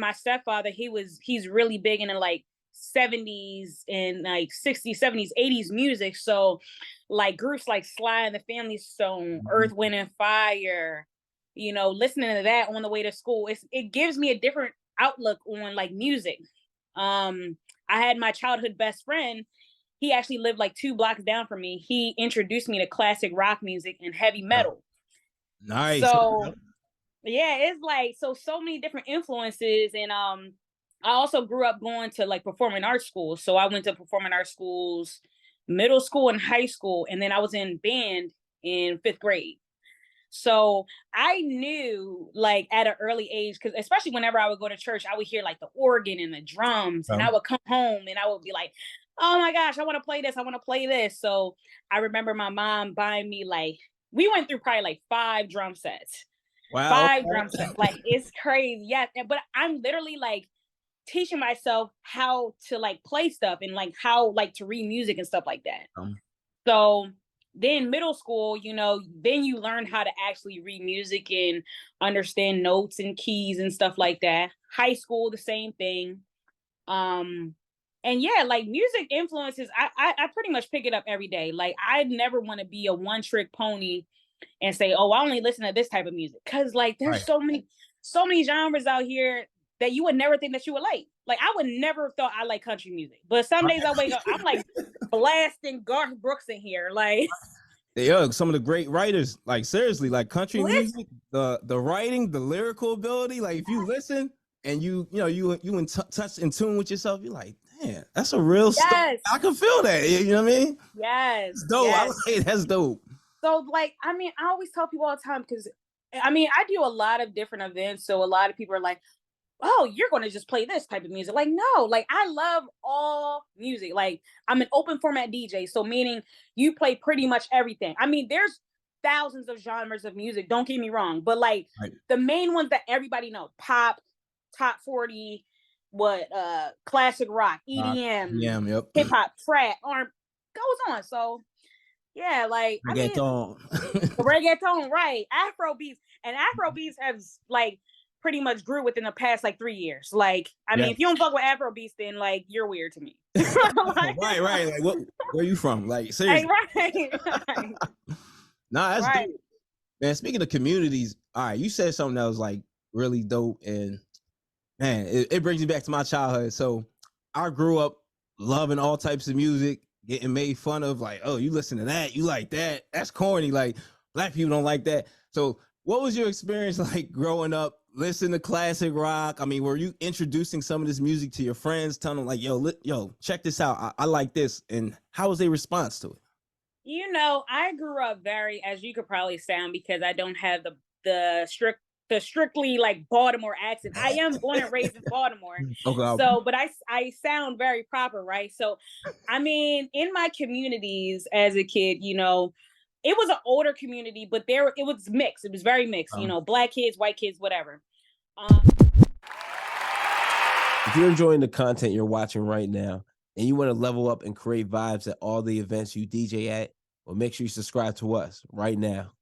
my stepfather, he's really big into like 70s and like 60s, 70s, 80s music. So like groups like Sly and the Family Stone, Mhm. Earth, Wind and Fire, listening to that on the way to school, it gives me a different outlook on like music. I had my childhood best friend. He actually lived like 2 blocks down from me. He introduced me to classic rock music and heavy Yeah. metal. Nice. So yeah, it's like so many different influences. And I also grew up going to like performing arts schools. So I went to performing arts schools, middle school and high school, and then I was in band in 5th grade. So I knew like at an early age, because especially whenever I would go to church, I would hear like the organ and the drums, and I would come home and I would be like, oh my gosh, I want to play this. I want to play this. So I remember my mom buying me like, we went through probably like 5 drum sets. Wow. 5 drum sets. Like it's crazy. Yeah. But I'm literally like teaching myself how to like play stuff and like how like to read music and stuff like that. Um, So then middle school, then you learn how to actually read music and understand notes and keys and stuff like that. High school, the same thing. Um, and yeah, like music influences, I pretty much pick it up every day. Like I never want to be a one trick pony and say, oh, I only listen to this type of music. Cause like there's right. so many genres out here that you would never think that you would like. Like I would never thought I like country music. But some days I wake up, I'm like blasting Garth Brooks in here. Like Yeah, some of the great writers, like seriously, like country listen, music, the writing, the lyrical ability, like if you listen and you touch in tune with yourself, you're like, man, that's a real story. yes, I can feel that. You know what I mean? yes, It's dope. I yes. like it. That's dope. So like, I mean, I always tell people all the time because I mean, I do a lot of different events. So a lot of people are like, oh, you're going to just play this type of music. Like, no, like I love all music. Like I'm an open format DJ. So meaning you play pretty much everything. I mean, there's thousands of genres of music. Don't get me wrong. But like Right. the main ones that everybody knows, pop, top 40, classic rock, Yeah, EDM, yep. hip hop, trap, arm goes on. So yeah, like I mean Reggaeton. reggaeton, right? Afro beats and Afro beats has like pretty much grew within the past like 3 years. Like, I Yeah. mean, if you don't fuck with Afro beats, then like you're weird to me. Like, Right, right. Like where you from? Like hey, seriously. right, Nah, that's right. dope. Man, speaking of communities, all right, you said something that was like really dope, and man, it brings me back to my childhood. So I grew up loving all types of music, getting made fun of, like, oh, you listen to that, you like that, that's corny. Like black people don't like that. So what was your experience like growing up, listening to classic rock? I mean, were you introducing some of this music to your friends, telling them like, yo, check this out, I like this, and how was their response to it? I grew up very, as you could probably sound, because I don't have the strictly like Baltimore accent. I am born and raised in Baltimore. Okay. So, but I sound very proper, right? So, I mean, in my communities as a kid, it was an older community, but it was mixed. It was very mixed, black kids, white kids, whatever. Um, If you're enjoying the content you're watching right now and you want to level up and create vibes at all the events you DJ at, well, make sure you subscribe to us right now.